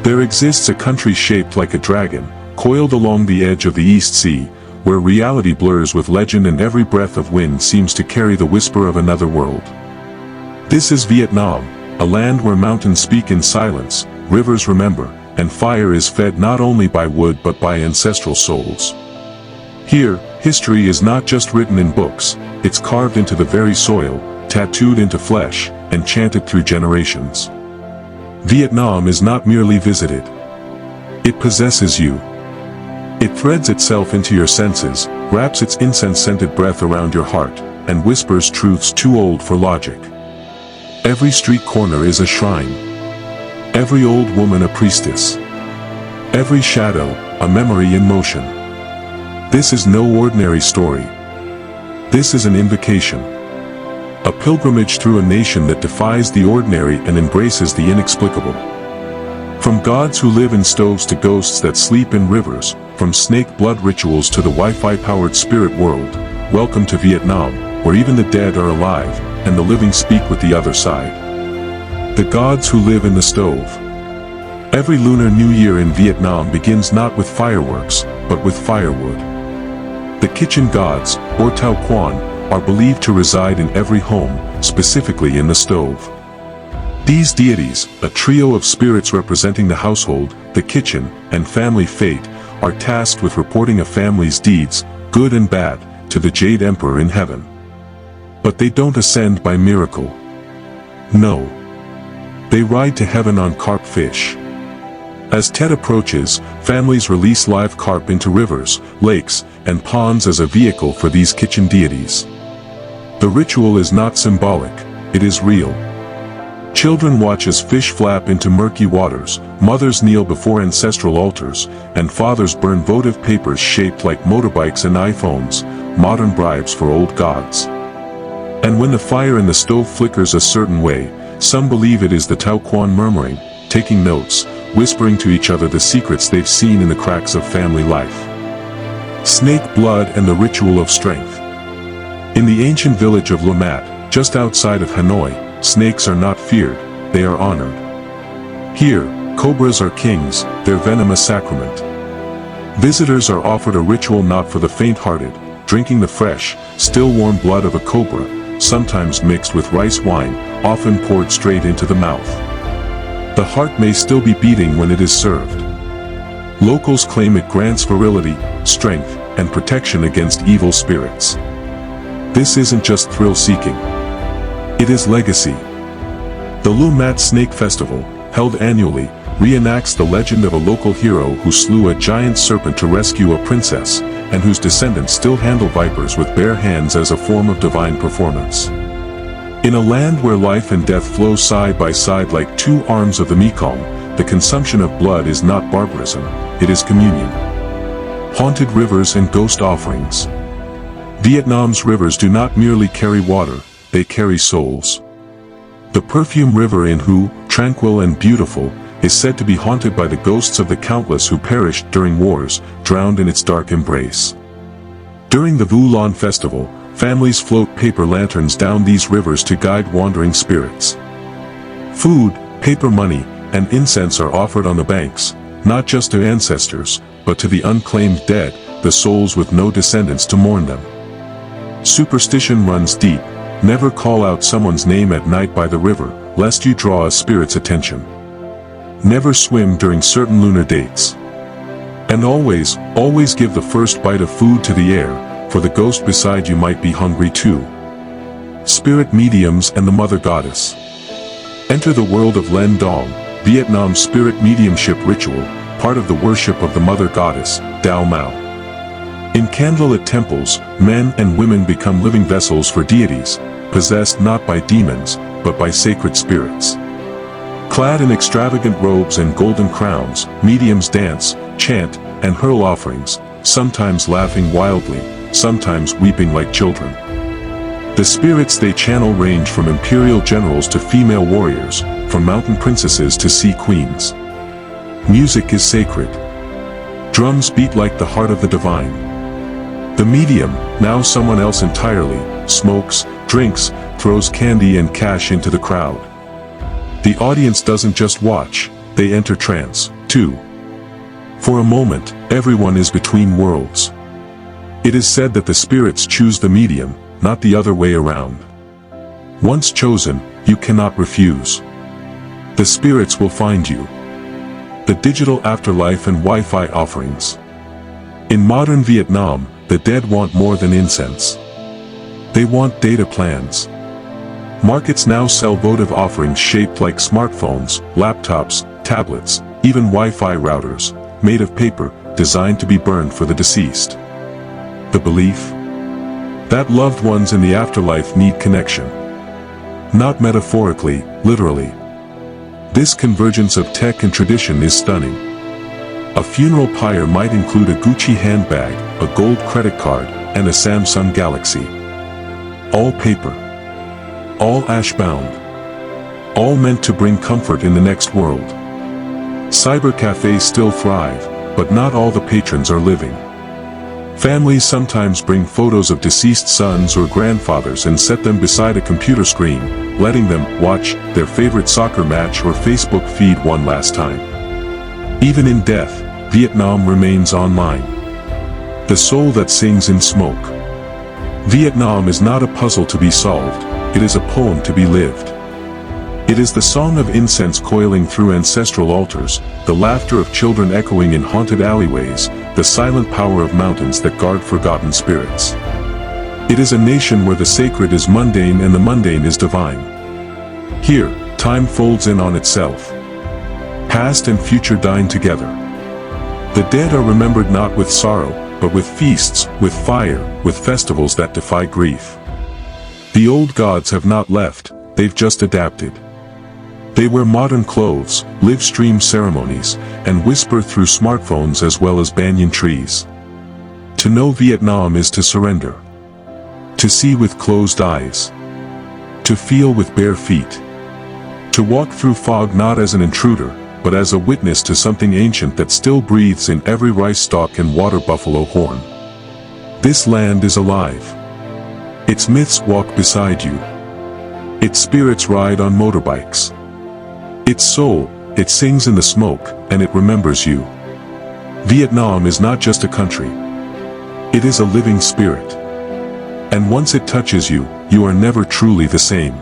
There exists a country shaped like a dragon, coiled along the edge of the East Sea, where reality blurs with legend and every breath of wind seems to carry the whisper of another world. This is Vietnam, a land where mountains speak in silence, rivers remember, and fire is fed not only by wood but by ancestral souls. Here, history is not just written in books, it's carved into the very soil, tattooed into flesh, and chanted through generations. Vietnam is not merely visited. It possesses you. It threads itself into your senses, wraps its incense-scented breath around your heart, and whispers truths too old for logic. Every street corner is a shrine. Every old woman a priestess. Every shadow, a memory in motion. This is no ordinary story. This is an invocation. A pilgrimage through a nation that defies the ordinary and embraces the inexplicable. From gods who live in stoves to ghosts that sleep in rivers, from snake blood rituals to the Wi-Fi-powered spirit world, welcome to Vietnam, where even the dead are alive, and the living speak with the other side. The gods who live in the stove. Every Lunar New Year in Vietnam begins not with fireworks, but with firewood. The kitchen gods, or Tao Quan, are believed to reside in every home, specifically in the stove. These deities, a trio of spirits representing the household, the kitchen, and family fate, are tasked with reporting a family's deeds, good and bad, to the Jade Emperor in heaven. But they don't ascend by miracle. No. They ride to heaven on carp fish. As Tet approaches, families release live carp into rivers, lakes, and ponds as a vehicle for these kitchen deities. The ritual is not symbolic, it is real. Children watch as fish flap into murky waters, mothers kneel before ancestral altars, and fathers burn votive papers shaped like motorbikes and iPhones, modern bribes for old gods. And when the fire in the stove flickers a certain way, some believe it is the Tao Quan murmuring, taking notes, whispering to each other the secrets they've seen in the cracks of family life. Snake blood and the ritual of strength. In the ancient village of Lamat, just outside of Hanoi, snakes are not feared, they are honored. Here, cobras are kings, their venom a sacrament. Visitors are offered a ritual not for the faint-hearted, drinking the fresh, still warm blood of a cobra, sometimes mixed with rice wine, often poured straight into the mouth. The heart may still be beating when it is served. Locals claim it grants virility, strength, and protection against evil spirits. This isn't just thrill-seeking. It is legacy. The Lumat Snake Festival, held annually, reenacts the legend of a local hero who slew a giant serpent to rescue a princess, and whose descendants still handle vipers with bare hands as a form of divine performance. In a land where life and death flow side by side like two arms of the Mekong, the consumption of blood is not barbarism, it is communion. Haunted rivers and ghost offerings. Vietnam's rivers do not merely carry water, they carry souls. The Perfume River in Hue, tranquil and beautiful, is said to be haunted by the ghosts of the countless who perished during wars, drowned in its dark embrace. During the Vu Lan Festival, families float paper lanterns down these rivers to guide wandering spirits. Food, paper money, and incense are offered on the banks, not just to ancestors, but to the unclaimed dead, the souls with no descendants to mourn them. Superstition runs deep. Never call out someone's name at night by the river, lest you draw a spirit's attention. Never swim during certain lunar dates. And always give the first bite of food to the air, for the ghost beside you might be hungry too. Spirit mediums and the Mother Goddess. Enter the world of Len Dong, Vietnam's spirit mediumship ritual, part of the worship of the Mother Goddess, Dao Mao. In candlelit temples, men and women become living vessels for deities, possessed not by demons, but by sacred spirits. Clad in extravagant robes and golden crowns, mediums dance, chant, and hurl offerings, sometimes laughing wildly, sometimes weeping like children. The spirits they channel range from imperial generals to female warriors, from mountain princesses to sea queens. Music is sacred. Drums beat like the heart of the divine. The medium, now someone else entirely, smokes, drinks, throws candy and cash into the crowd. The audience doesn't just watch, they enter trance, 2. For a moment, everyone is between worlds. It is said that the spirits choose the medium, not the other way around. Once chosen, you cannot refuse. The spirits will find you. The digital afterlife and Wi-Fi offerings. In modern Vietnam, the dead want more than incense. They want data plans. Markets now sell votive offerings shaped like smartphones, laptops, tablets, even Wi-Fi routers, made of paper, designed to be burned for the deceased. The belief? That loved ones in the afterlife need connection. Not metaphorically, literally. This convergence of tech and tradition is stunning. A funeral pyre might include a Gucci handbag, a gold credit card, and a Samsung Galaxy. All paper. All ash-bound. All meant to bring comfort in the next world. Cyber cafes still thrive, but not all the patrons are living. Families sometimes bring photos of deceased sons or grandfathers and set them beside a computer screen, letting them watch their favorite soccer match or Facebook feed one last time. Even in death, Vietnam remains online. The soul that sings in smoke. Vietnam is not a puzzle to be solved, it is a poem to be lived. It is the song of incense coiling through ancestral altars, the laughter of children echoing in haunted alleyways, the silent power of mountains that guard forgotten spirits. It is a nation where the sacred is mundane and the mundane is divine. Here, time folds in on itself. Past and future dine together. The dead are remembered not with sorrow, but with feasts, with fire, with festivals that defy grief. The old gods have not left, they've just adapted. They wear modern clothes, live stream ceremonies, and whisper through smartphones as well as banyan trees. To know Vietnam is to surrender. To see with closed eyes. To feel with bare feet. To walk through fog not as an intruder, but as a witness to something ancient that still breathes in every rice stalk and water buffalo horn. This land is alive. Its myths walk beside you. Its spirits ride on motorbikes. Its soul, it sings in the smoke, and it remembers you. Vietnam is not just a country. It is a living spirit. And once it touches you, you are never truly the same.